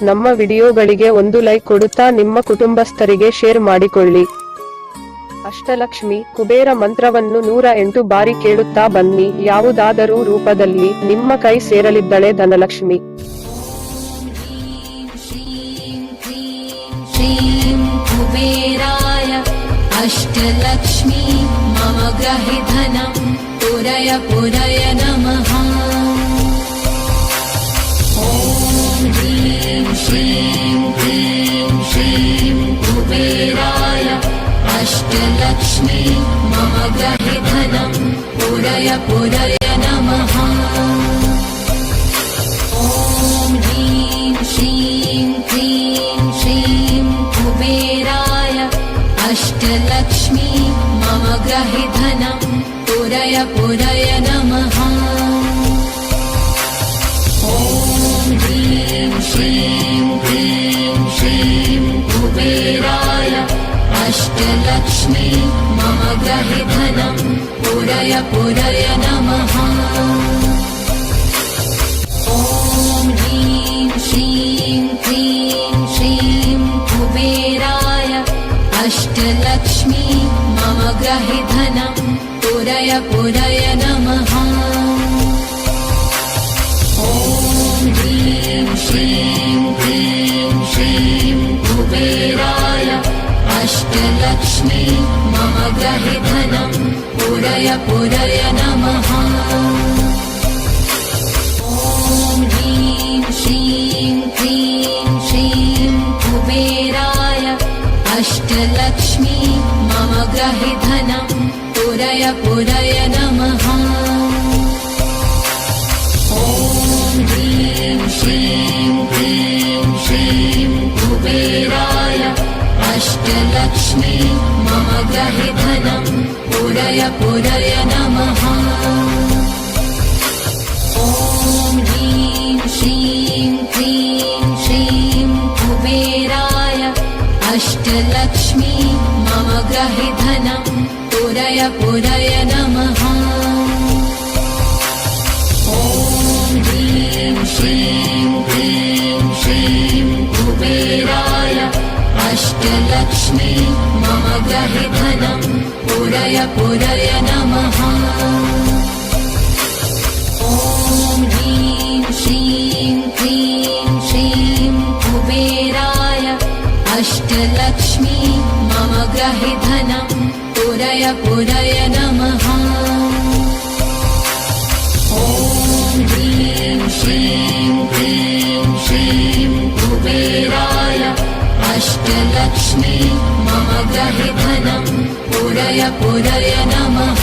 ನಮ್ಮ ವಿಡಿಯೋಗಳಿಗೆ ಒಂದು ಲೈಕ್ ಕೊಡುತ್ತಾ ನಿಮ್ಮ ಕುಟುಂಬಸ್ಥರಿಗೆ ಶೇರ್ ಮಾಡಿಕೊಳ್ಳಿ. ಅಷ್ಟಲಕ್ಷ್ಮಿ ಕುಬೇರ ಮಂತ್ರವನ್ನು 108 ಬಾರಿ ಕೇಳುತ್ತಾ ಬನ್ನಿ. ಯಾವುದಾದರೂ ರೂಪದಲ್ಲಿ ನಿಮ್ಮ ಕೈ ಸೇರಲಿದ್ದಳೆ ಧನಲಕ್ಷ್ಮಿ. कुबेराय अष्टलक्ष्मी मम ग्रहे धनं पुरय पुरय नमः. ॐ ह्रीं श्रीं क्लीं श्रीं कुबेराय अष्टलक्ष्मी मम ग्रहे धनं पुरय पुरय नमः. ॐ ह्रीं श्रीं क्लीं श्रीं कुबेराय अष्टलक्ष्मी मम ग्रहे धनं पुरय पुरय नमः. ॐ ह्रीं श्रीं क्लीं श्रीं कुबेराय अष्टलक्ष्मी मम ग्रहे धनं पुरय पुरय नमः. ॐ ह्रीं श्रीं क्लीं श्रीं कुबेराय अष्टलक्ष्मी मम ग्रहे धनं पुरय पुरय नमः. ॐ ह्रीं श्रीं क्लीं श्रीं कुबेराय अष्टलक्ष्मी मम ग्रहे धनं पुरय पुरय नमः. ॐ ह्रीं श्रीं क्लीं श्रीं कुबेराय अष्टलक्ष्मी मम ग्रहे धनं पुरय पुरय नमः. ॐ ह्रीं श्रीं क्लीं श्रीं कुबेराय अष्टलक्ष्मी मम ग्रहे धनं पुरय पुरय नमः. ॐ ह्रीं श्रीं क्लीं श्रीं कुबेराय अष्टलक्ष्मी मम ग्रहे धनं पुरय पुरय नमः. ॐ ह्रीं श्रीं क्लीं श्रीं कुबेराय अष्टलक्ष्मी मम ग्रहे धनं पुरय पुरय नमः. ॐ ह्रीं श्रीं क्लीं श्रीं कुबेराय अष्टलक्ष्मी मम ग्रहे धनं पुरय पुरय नमः. ॐ ह्रीं श्रीं क्लीं श्रीं कुबेराय अष्टलक्ष्मी मम ग्रहे धनं पुरय पुरय नमः.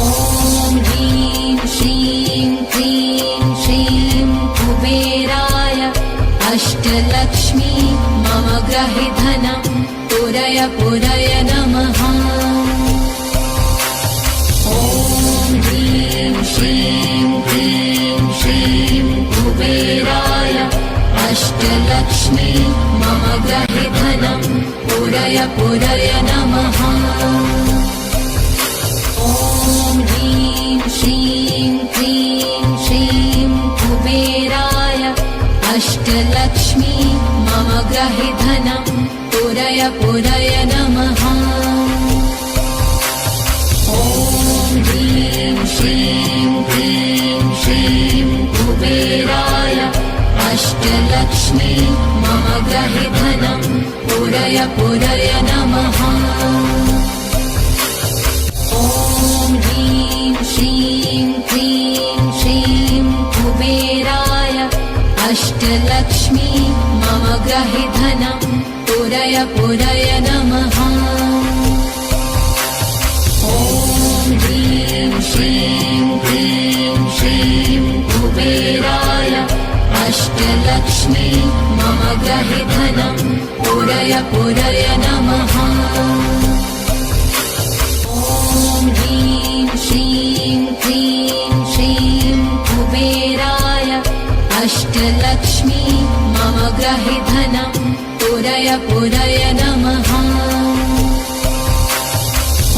ॐ ह्रीं श्रीं क्लीं श्रीं कुबेराय अष्टलक्ष्मी मम ग्रहे धनं पुरय पुरय नमः. ॐ ह्रीं श्रीं क्लीं श्रीं कुबेराय अष्टलक्ष्मी मम ग्रहे धनं पुरय पुरय नमः. ॐ ह्रीं श्रीं क्लीं श्रीं कुबेराय अष्टलक्ष्मी मम ग्रहे धनं पुरय पुरय नमः. ॐ ह्रीं श्रीं क्लीं श्रीं कुबेराय अष्टलक्ष्मी मम ग्रहे धनं पुरय पुरय नमः. ॐ ह्रीं श्रीं क्लीं श्रीं कुबेराय अष्टलक्ष्मी मम ग्रहे धनं पुरय पुरय नमः. ॐ ह्रीं श्रीं क्लीं श्रीं कुबेराय अष्टलक्ष्मी मम ग्रहे धनं पुरय पुरय नमः. ॐ ह्रीं श्रीं क्लीं श्रीं कुबेराय अष्टलक्ष्मी मम ग्रहे धनं पुरय पुरय नमः.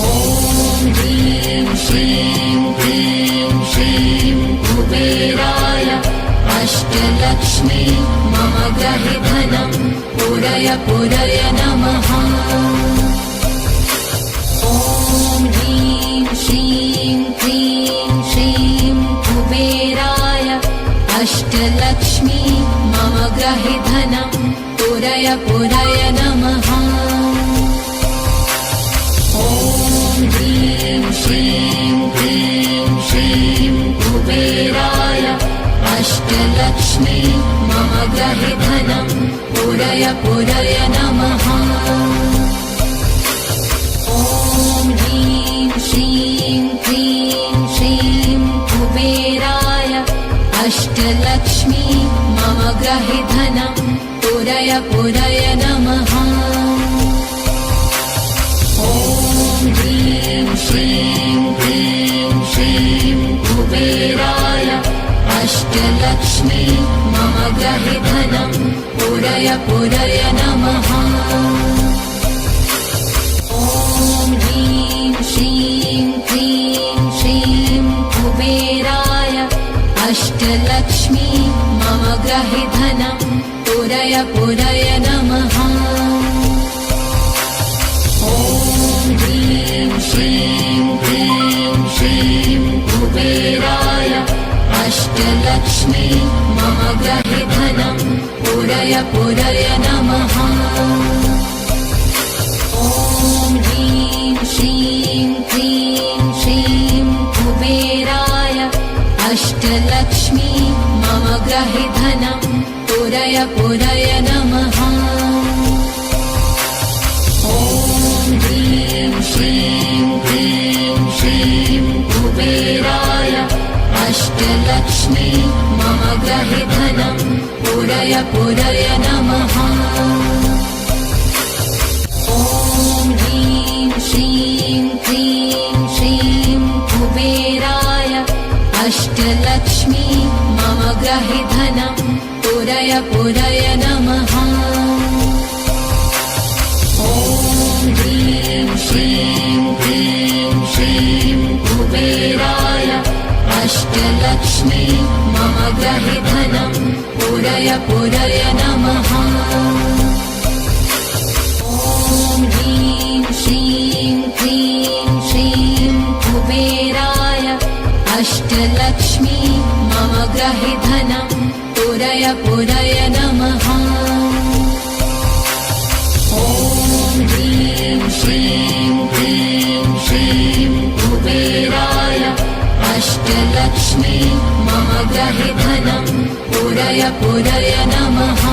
ॐ ह्रीं श्रीं क्लीं श्रीं कुबेराय अष्टलक्ष्मी मम गृहे धनं पुरय पुरय नमः। ॐ ह्रीं श्रीं क्लीं श्रीं कुबेराय अष्टलक्ष्मी मम गृहे धनं पुरय पुरय नमः। ॐ ह्रीं श्रीं क्लीं श्रीं कुबेराय अष्टलक्ष्मी मम गृहे धनं पुरय पुरय नमः। ॐ ह्रीं श्रीं क्लीं श्रीं कुबेराय अष्टलक्ष्मी मम गृहे धनं पुरय पुरय नमः। ॐ ह्रीं श्रीं क्लीं श्रीं कुबेराय अष्टलक्ष्मी मम गृहे धनं पुरय पुरय नमः। ॐ ह्रीं श्रीं क्लीं श्रीं कुबेराय अष्टलक्ष्मी मम गृहे धनं पुरय पुरय नमः। ॐ ह्रीं श्रीं क्लीं श्रीं कुबेराय अष्टलक्ष्मी मम गृहे धनं पुरय पुरय नमः। ॐ ह्रीं श्रीं क्लीं श्रीं कुबेराय अष्टलक्ष्मी मम गृहे धनं पुरय पुरय नमः। ॐ ह्रीं श्रीं क्लीं श्रीं कुबेराय अष्टलक्ष्मी मम गृहे धनं पुरय पुरय नमः। ॐ ह्रीं श्रीं क्लीं श्रीं कुबेराय अष्टलक्ष्मी मम गृहे धनं पुरय पुरय नमः। ॐ ह्रीं श्रीं क्लीं श्रीं कुबेराय अष्टलक्ष्मी मम गृहे धनं पुरय पुरय नमः। ॐ ह्रीं श्रीं क्लीं श्रीं कुबेराय अष्टलक्ष्मी मम गृहे धनं पुरय पुरय नमः। ॐ ह्रीं श्रीं क्लीं श्रीं कुबेराय अष्टलक्ष्मी मम गृहे धनं पुरय पुरय नमः।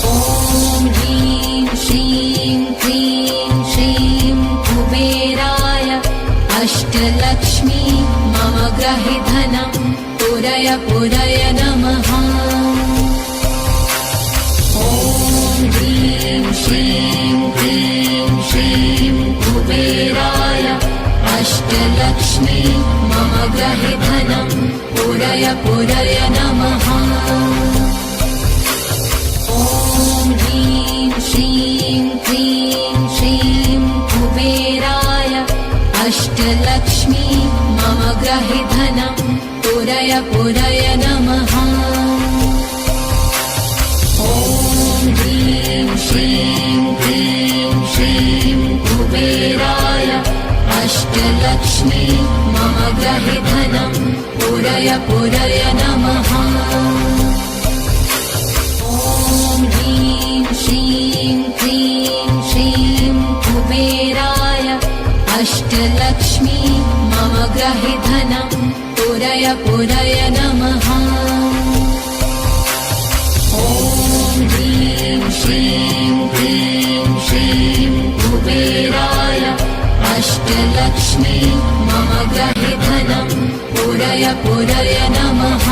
ॐ ह्रीं श्रीं क्लीं श्रीं कुबेराय अष्टलक्ष्मी मम गृहे धनं पुरय पुरय नमः। ॐ ह्रीं श्रीं क्लीं श्रीं कुबेराय अष्टलक्ष्मी मम गृहे धनं पुरय पुरय नमः। ॐ ह्रीं श्रीं क्लीं श्रीं कुबेराय अष्टलक्ष्मी मम गृहे धनं पुरय पुरय नमः। ॐ ह्रीं श्रीं क्लीं श्रीं कुबेराय अष्टलक्ष्मी मम गृहे धनं पुरय पुरय नमः। ॐ ह्रीं श्रीं क्लीं श्रीं कुबेराय अष्टलक्ष्मी मम गृहे धनं पुरय पुरय नमः। ॐ ह्रीं श्रीं क्लीं श्रीं कुबेराय अष्टलक्ष्मी मम गृहे धनं पुरय पुरय नमः।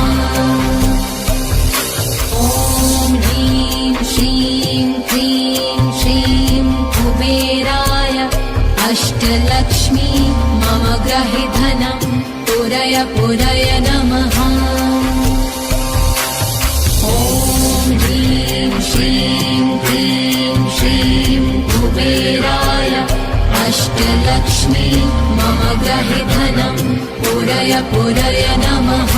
ॐ ह्रीं श्रीं क्लीं श्रीं कुबेराय अष्टलक्ष्मी मम गृहे धनं पुरय पुरय नमः। ॐ ह्रीं श्रीं क्लीं श्रीं कुबेराय अष्टलक्ष्मी मम गृहे धनं पुरय पुरय नमः।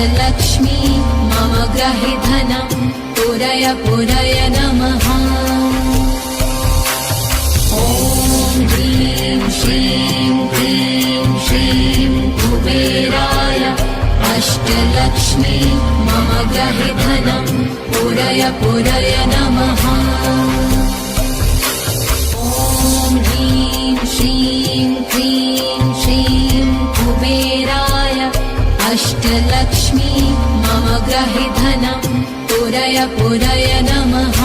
अष्टलक्ष्मी मम ग्रहे धनं पुरय पुरय नमः। ॐ ह्रीं श्रीं क्लीं श्रीं कुबेराय अष्टलक्ष्मी मम ग्रहे धनं पुरय पुरय नमः। ॐ ह्रीं श्रीं क्लीं श्रीं कुबेराय अष्टलक्ष्मी मम ग्रहे धनं पुरय पुरय नमः।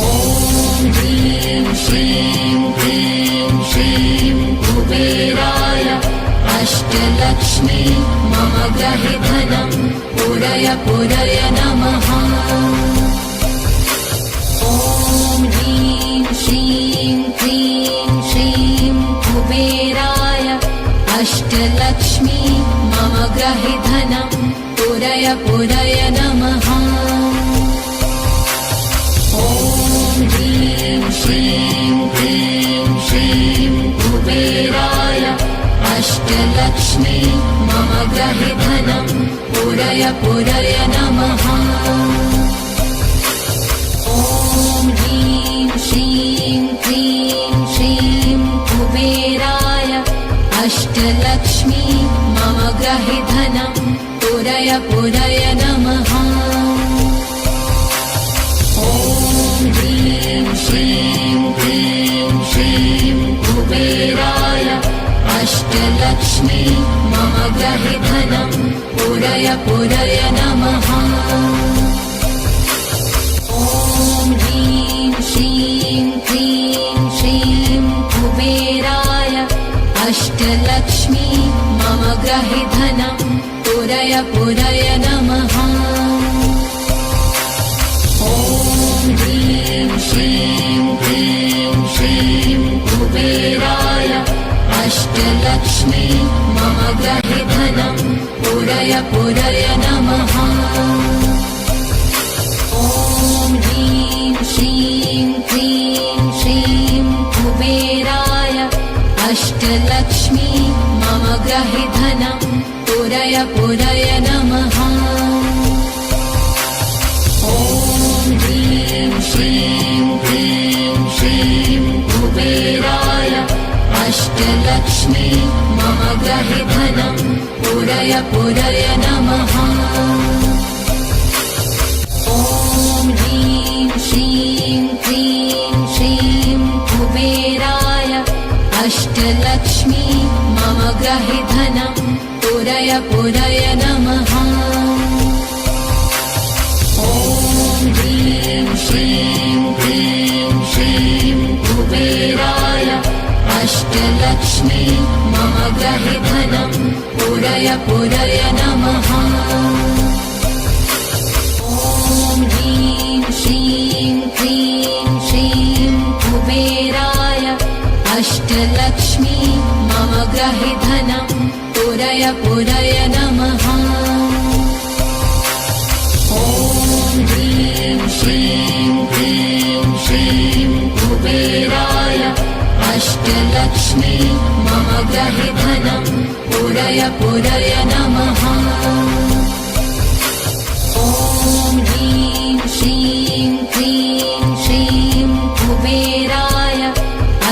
ॐ ह्रीं श्रीं क्लीं श्रीं कुबेराय अष्टलक्ष्मी मम ग्रहे धनं पुरय पुरय नमः। ॐ ह्रीं श्रीं क्लीं श्रीं कुबेराय अष्टलक्ष्मी मम ग्रहे धनं पुरय पुरय नमः। ॐ ह्रीं श्रीं क्लीं श्रीं कुबेराय अष्टलक्ष्मी मम ग्रहे धनं पुरय पुरय नमः। ॐ ह्रीं श्रीं क्लीं श्रीं कुबेराय अष्टलक्ष्मी मम ग्रहे धनं पुरय पुरय नमः। ॐ ह्रीं श्रीं क्लीं श्रीं कुबेराय अष्टलक्ष्मी मम ग्रहे धनं पुरय पुरय नमः। ॐ ह्रीं श्रीं क्लीं श्रीं कुबेराय अष्टलक्ष्मी मम ग्रहे धनं पुरय पुरय नमः। ॐ ह्रीं श्रीं क्लीं श्रीं कुबेराय अष्टलक्ष्मी मम ग्रहे धनं पुरय पुरय नमः। ॐ ह्रीं श्रीं क्लीं श्रीं कुबेराय अष्टलक्ष्मी मम ग्रहे धनं पुरय पुरय नमः। ॐ ह्रीं श्रीं क्लीं श्रीं कुबेराय अष्टलक्ष्मी मम ग्रहे धनं पुरय पुरय नमः। ॐ ह्रीं श्रीं क्लीं श्रीं कुबेराय अष्टलक्ष्मी मम ग्रहे धनं पुरय पुरय नमः। ॐ ह्रीं श्रीं क्लीं श्रीं कुबेराय अष्टलक्ष्मी मम ग्रहे धनं पुरय पुरय नमः। ॐ ह्रीं श्रीं क्लीं श्रीं कुबेराय अष्टलक्ष्मी मम ग्रहे धनं पुरय पुरय नमः। ॐ ह्रीं श्रीं क्लीं श्रीं कुबेराय अष्टलक्ष्मी मम ग्रहे धनं पुरय पुरय नमः। ॐ ह्रीं श्रीं क्लीं श्रीं कुबेराय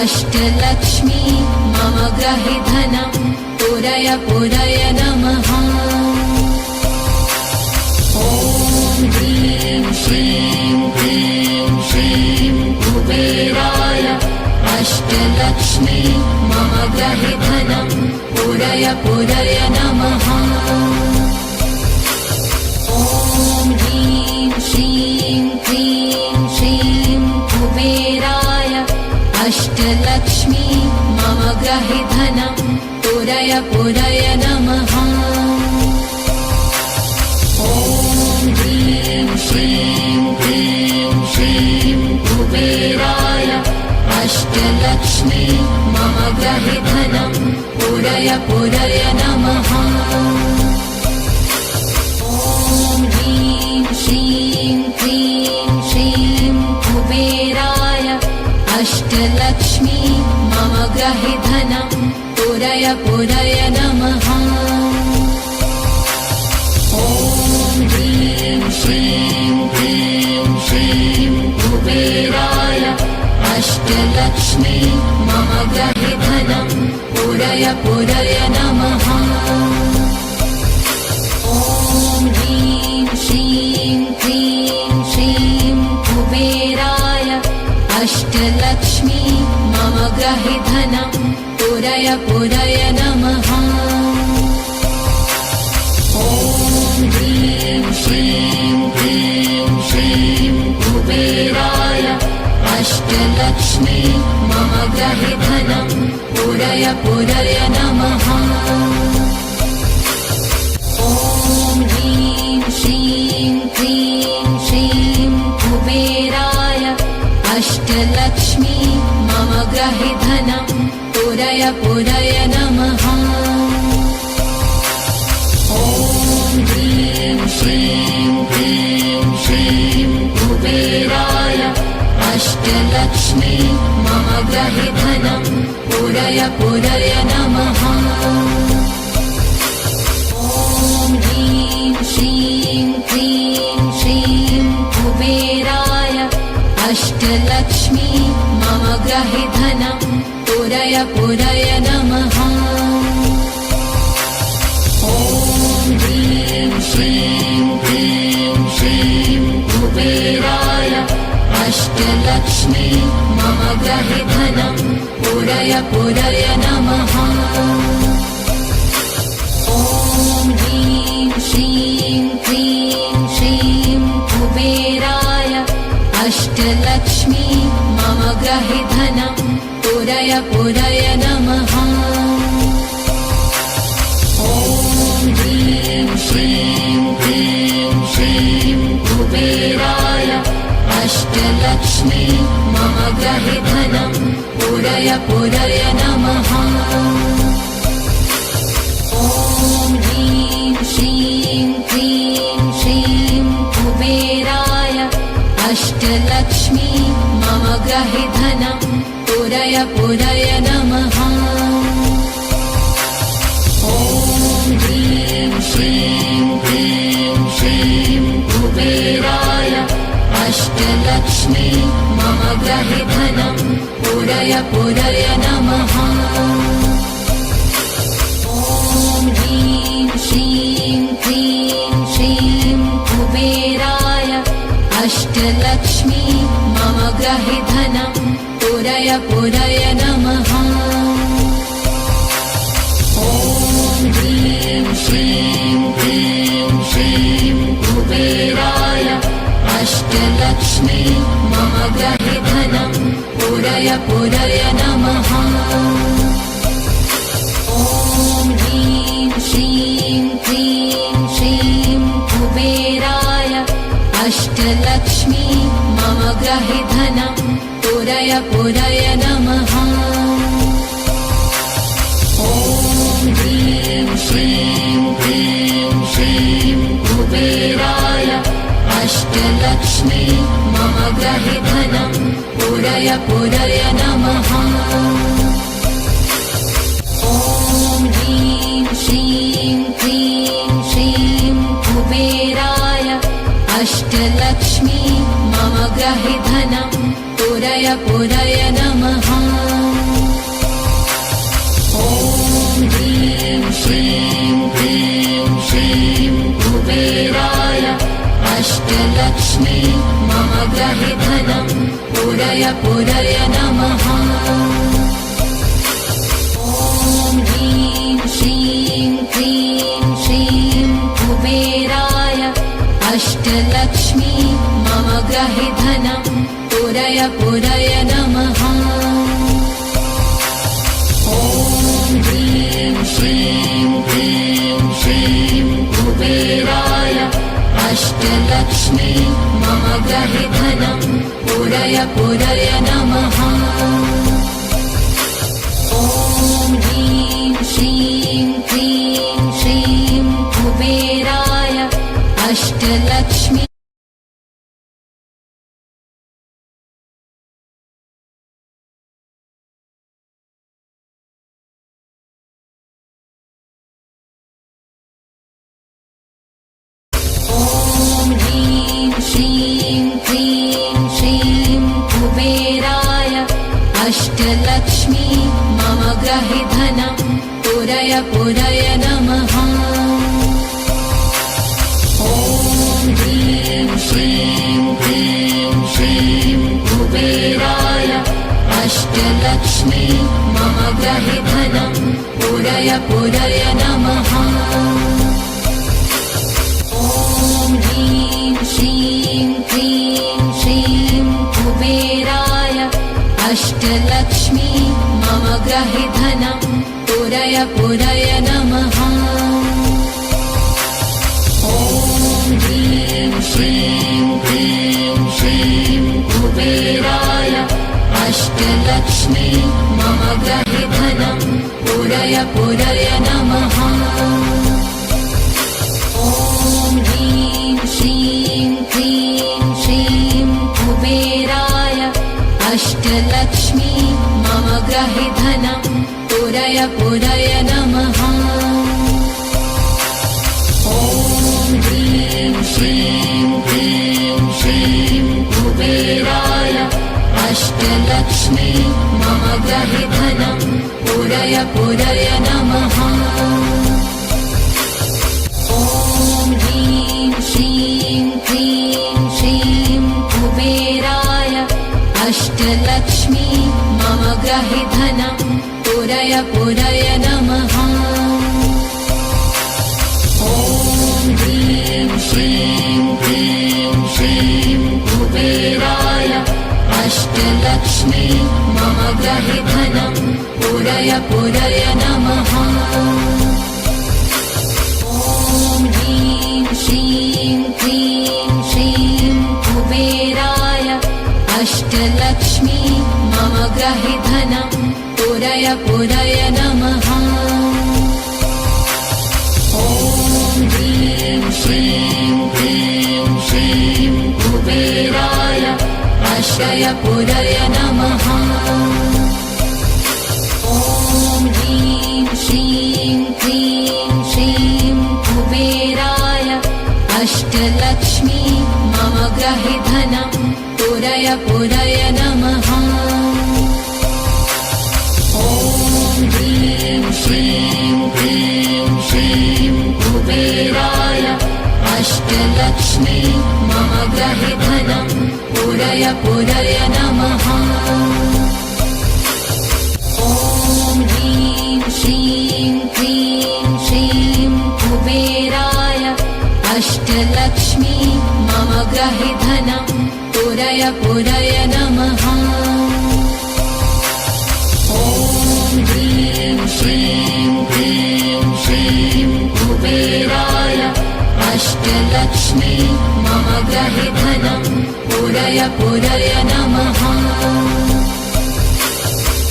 अष्टलक्ष्मी मम ग्रहे धनं पुरय पुरय नमः। ॐ ह्रीं श्रीं क्लीं श्रीं कुबेराय अष्टलक्ष्मी मम ग्रहे धनं पुरय पुरय नमः। ॐ ह्रीं श्रीं क्लीं श्रीं कुबेराय अष्टलक्ष्मी मम ग्रहे धनं पुरय पुरय नमः। ॐ ह्रीं श्रीं क्लीं श्रीं कुबेराय अष्टलक्ष्मी मम ग्रहे धनं पुरय पुरय नमः। ॐ ह्रीं श्रीं क्लीं श्रीं कुबेराय अष्टलक्ष्मी मम ग्रहे धनं पुरय पुरय नमः। ह्रीं श्रीं कुबेराय अष्टलक्ष्मी मम गृहे धनं पूरय पूरय नमः। ॐ ह्रीं श्रीं क्लीं श्रीं कुबेराय अष्टलक्ष्मी मम गृहे धनं पूरय पूरय नमः। ॐ ह्रीं श्रीं क्लीं श्रीं कुबेराय अष्टलक्ष्मी मम गृहे धनं पूरय पूरय नमः। ॐ ह्रीं श्रीं क्लीं श्रीं कुबेराय अष्टलक्ष्मी मम गृहे धनं पूरय पूरय नमः। ॐ ह्रीं श्रीं क्लीं श्रीं कुबेराय अष्टलक्ष्मी मम गृहे धनं पूरय पूरय नमः। ॐ ह्रीं श्रीं क्लीं श्रीं कुबेराय अष्टलक्ष्मी मम गृहे धनं पूरय पूरय नमः। ॐ ह्रीं श्रीं क्लीं श्रीं कुबेराय अष्टलक्ष्मी मम गृहे धनं पूरय पूरय नमः। ॐ ह्रीं श्रीं क्लीं श्रीं कुबेराय अष्टलक्ष्मी मम गृहे धनं पूरय पूरय नमः। ॐ ह्रीं श्रीं क्लीं श्रीं कुबेराय अष्टलक्ष्मी मम गृहे धनं पूरय पूरय नमः। ॐ ह्रीं श्रीं क्लीं श्रीं कुबेराय अष्टलक्ष्मी मम गृहे धनं पूरय पूरय नमः। ॐ ह्रीं श्रीं क्लीं श्रीं कुबेराय अष्टलक्ष्मी मम गृहे धनं पूरय पूरय नमः। ॐ ह्रीं श्रीं क्लीं श्रीं कुबेराय अष्टलक्ष्मी मम गृहे धनं पूरय पूरय नमः। ॐ ह्रीं श्रीं क्लीं श्रीं कुबेराय अष्टलक्ष्मी मम गृहे धनं पूरय पूरय नमः। ॐ ह्रीं श्रीं क्लीं श्रीं कुबेराय अष्टलक्ष्मी मम गृहे धनं पूरय पूरय नमः। ॐ ह्रीं श्रीं क्लीं श्रीं कुबेराय अष्टलक्ष्मी मम गृहे धनं पूरय पूरय नमः। ॐ ह्रीं श्रीं क्लीं श्रीं कुबेराय अष्टलक्ष्मी मम गृहे धनं पूरय पूरय नमः। ॐ ह्रीं श्रीं क्लीं श्रीं कुबेराय अष्टलक्ष्मी मम गृहे धनं पूरय पूरय नमः। ॐ ह्रीं श्रीं क्लीं श्रीं कुबेराय अष्टलक्ष्मी मम गृहे धनं पूरय पूरय नमः। ॐ ह्रीं श्रीं क्लीं श्रीं कुबेराय अष्टलक्ष्मी मम गृहे धनं पूरय पूरय नमः। ॐ ह्रीं श्रीं क्लीं श्रीं कुबेराय अष्टलक्ष्मी ॐ ह्रीं श्रीं ग्रहि धनं पुरय पुरय नमः। ॐ ह्रीं श्रीं क्लीं श्रीं कुबेराय अष्टलक्ष्मी मम ग्रहि धनं पुरय पुरय नमः। ॐ ह्रीं श्रीं क्लीं श्रीं कुबेराय अष्टलक्ष्मी मम ग्रहि धनं पुरय पुरय नमः। ॐ ह्रीं श्रीं क्लीं श्रीं कुबेराय अष्टलक्ष्मी मम ग्रहि धनं पुरय पुरय नमः। ॐ ह्रीं श्रीं क्लीं श्रीं कुबेराय अष्टलक्ष्मी मम ग्रहि धनं पुरय पुरय नमः। ॐ ह्रीं श्रीं क्लीं श्रीं कुबेराय अष्टलक्ष्मी मम ग्रहि धनं पुरय पुरय नमः। ॐ ह्रीं श्रीं क्लीं श्रीं कुबेराय अष्टलक्ष्मी मम ग्रहि धनं पुरय पुरय नमः। ॐ ह्रीं श्रीं क्लीं श्रीं कुबेराय अष्टलक्ष्मी मम ग्रहि धनं पुरय पुरय नमः। ॐ ह्रीं श्रीं क्लीं श्रीं कुबेराय अष्टलक्ष्मी मम ग्रहि धनं पुरय पुरय नमः। ॐ ह्रीं श्रीं क्लीं श्रीं कुबेराय अक्षय पुरय नमः। ॐ ह्रीं श्रीं क्लीं श्रीं कुबेराय अष्टलक्ष्मी मम ग्रहि धनं पुरय पुरय नमः। ॐ ह्रीं श्रीं क्लीं श्रीं कुबेराय अष्टलक्ष्मी मम ग्रहि धनं पुरय पुरय नमः। ॐ ह्रीं श्रीं क्लीं श्रीं कुबेराय अष्टलक्ष्मी मम ग्रहि धनं पुरय पुरय नमः। ॐ ह्रीं श्रीं क्लीं श्रीं कुबेराय अष्टलक्ष्मी मम ग्रहि धनं पुरय पुरय नमः।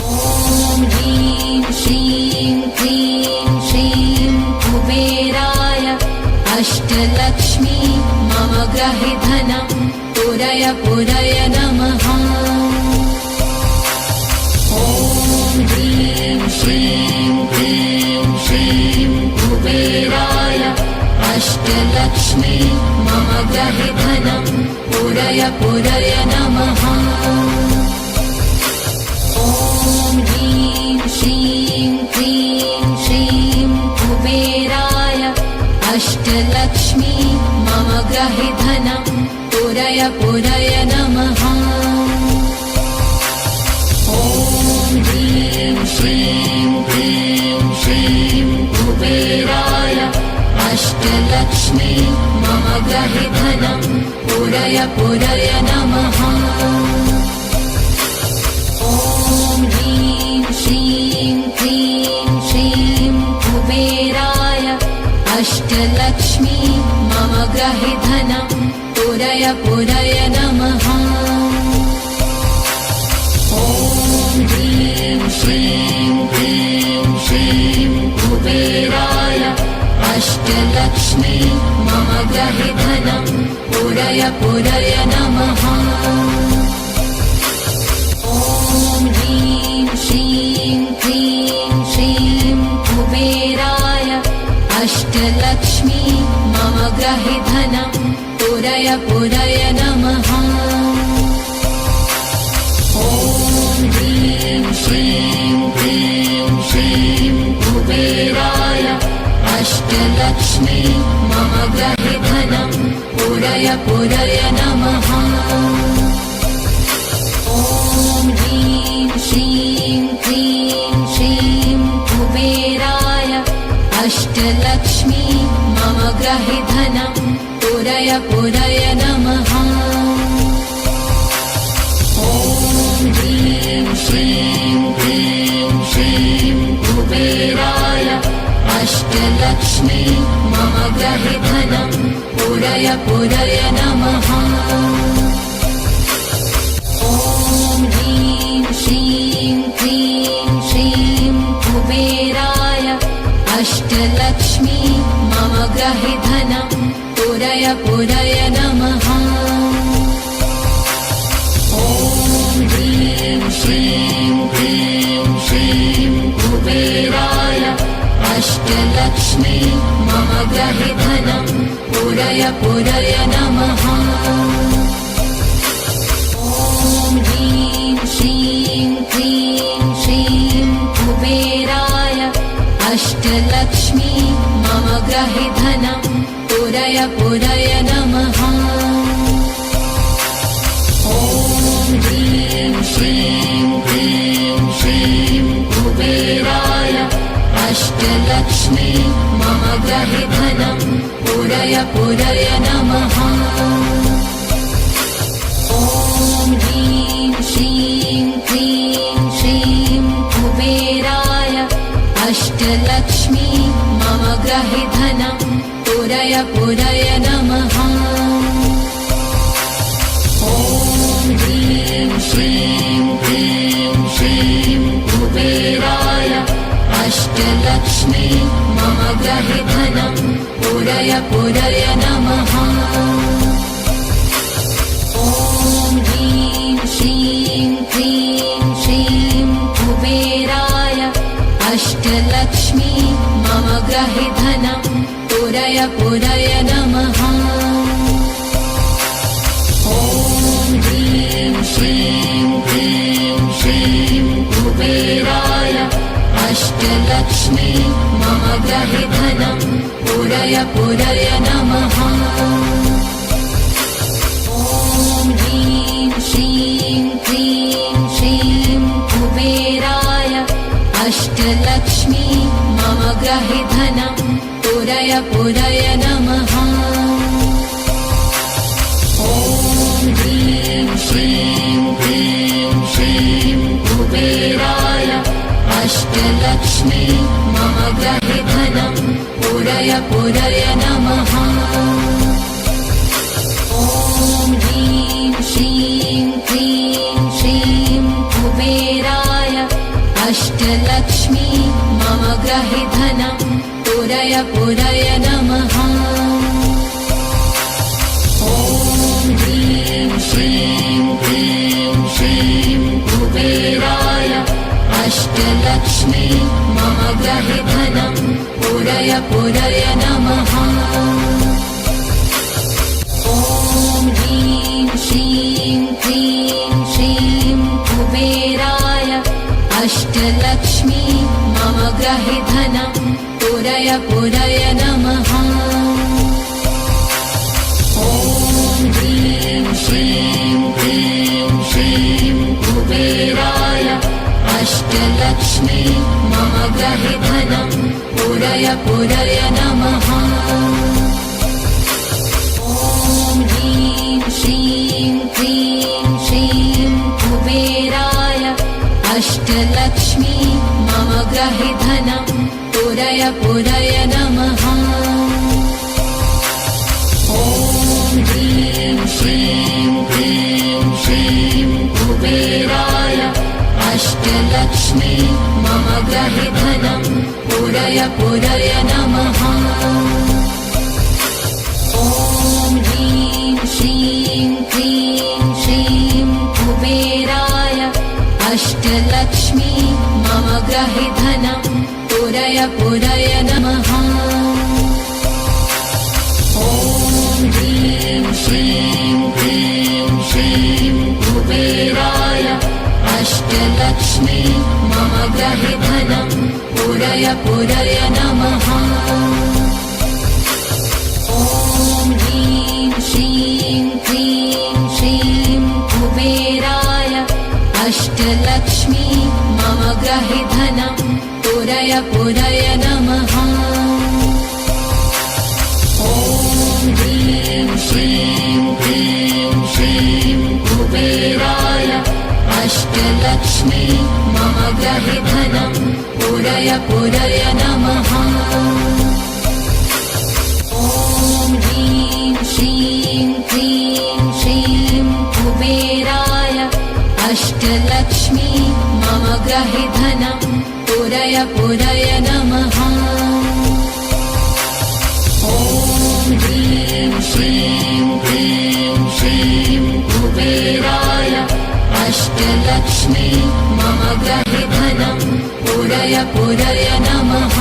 ॐ ह्रीं श्रीं क्लीं श्रीं कुबेराय अष्टलक्ष्मी मम ग्रहि धनं पुरय पुरय नमः। ॐ ह्रीं श्रीं क्लीं श्रीं कुबेराय अष्टलक्ष्मी मम ग्रहि धनं पुरय पुरय नमः। ॐ ह्रीं श्रीं क्लीं श्रीं कुबेराय अष्टलक्ष्मी मम ग्रहि धनं पुरय पुरय नमः। ॐ ह्रीं श्रीं क्लीं श्रीं कुबेराय अष्टलक्ष्मी मम ग्रहि धनं पुरय पुरय नमः। ॐ ह्रीं श्रीं क्लीं श्रीं कुबेराय अष्टलक्ष्मी मम ग्रहि धनं पुरय पुरय नमः। ॐ ह्रीं श्रीं क्लीं श्रीं कुबेराय अष्टलक्ष्मी मम ग्रहि धनं पुरय पुरय नमः। ॐ ह्रीं श्रीं क्लीं श्रीं कुबेराय अष्टलक्ष्मी मम ग्रहि धनं पुरय पुरय नमः। ॐ ह्रीं श्रीं क्लीं अष्टलक्ष्मी मम ग्रहे धनं पूरय पूरय नमः। ॐ ह्रीं श्रीं क्लीं श्रीं कुबेराय अष्टलक्ष्मी मम ग्रहे धनं पूरय पूरय नमः। ॐ ह्रीं श्रीं क्लीं श्रीं कुबेराय अष्टलक्ष्मी मम ग्रहे धनं पूरय पूरय नमः। ॐ ह्रीं श्रीं क्लीं श्रीं कुबेराय अष्टलक्ष्मी मम ग्रहे धनं पूरय पूरय नमः। ॐ ह्रीं श्रीं क्लीं श्रीं कुबेराय अष्टलक्ष्मी मम ग्रहे धनं पूरय पूरय नमः। ॐ ह्रीं श्रीं क्लीं श्रीं कुबेराय अष्टलक्ष्मी मम ग्रहे धनं पूरय पूरय नमः। ॐ ह्रीं श्रीं क्लीं श्रीं कुबेराय अष्टलक्ष्मी मम ग्रहे धनं पूरय पूरय नमः। ॐ ह्रीं श्रीं क्लीं श्रीं कुबेराय अष्टलक्ष्मी मम ग्रहे धनं पूरय पूरय नमः। ॐ ह्रीं श्रीं क्लीं श्रीं कुबेराय अष्टलक्ष्मी मम ग्रहे धनं पूरय पूरय नमः। ॐ ह्रीं श्रीं क्लीं श्रीं कुबेराय अष्टलक्ष्मी मम ग्रहे धनं पूरय पूरय नमः। ॐ ह्रीं श्रीं क्लीं श्रीं कुबेराय अष्टलक्ष्मी मम ग्रहे धनं पूरय पूरय नमः। ॐ ह्रीं श्रीं क्लीं श्रीं कुबेराय अष्टलक्ष्मी मम ग्रहे धनं पूरय पूरय नमः। ॐ ह्रीं श्रीं क्लीं श्रीं कुबेराय अष्टलक्ष्मी मम ग्रहे धनं पूरय पूरय नमः। ॐ ह्रीं श्रीं क्लीं श्रीं कुबेराय अष्टलक्ष्मी मम ग्रहे धनं पूरय पूरय नमः। ॐ ह्रीं श्रीं क्लीं श्रीं कुबेराय अष्टलक्ष्मी मम ग्रहे धनं पूरय पूरय नमः। ॐ ह्रीं श्रीं क्लीं श्रीं कुबेराय अष्टलक्ष्मी मम ग्रहे धनं पूरय पूरय नमः। ॐ ह्रीं श्रीं क्लीं श्रीं कुबेराय अष्टलक्ष्मी मम ग्रहे धनं पूरय पूरय नमः। ॐ ह्रीं श्रीं क्लीं श्रीं कुबेराय अष्टलक्ष्मी मम ग्रहे धनं पूरय पूरय नमः। ॐ ह्रीं श्रीं क्लीं श्रीं कुबेराय अष्टलक्ष्मी मम ग्रहे धनं पूरय पूरय नमः। ॐ ह्रीं श्रीं क्लीं श्रीं कुबेराय अष्टलक्ष्मी मम ग्रहे धनं पूरय पूरय नमः। ॐ ह्रीं श्रीं क्लीं श्रीं कुबेराय अष्टलक्ष्मी मम ग्रहे धनं पूरय पूरय नमः। ॐ अष्टलक्ष्मी मम ग्रहे धनं पुरय पुरय नमः ॐ ह्रीं श्रीं क्लीं श्रीं कुबेराय अष्टलक्ष्मी मम ग्रहे धनं पुरय पुरय नमः ॐ ह्रीं श्रीं क्लीं श्रीं कुबेराय अष्टलक्ष्मी मम ग्रहे धनं पुरय पुरय नमः ॐ ह्रीं श्रीं क्लीं श्रीं कुबेराय अष्टलक्ष्मी मम ग्रहे धनं पुरय पुरय नमः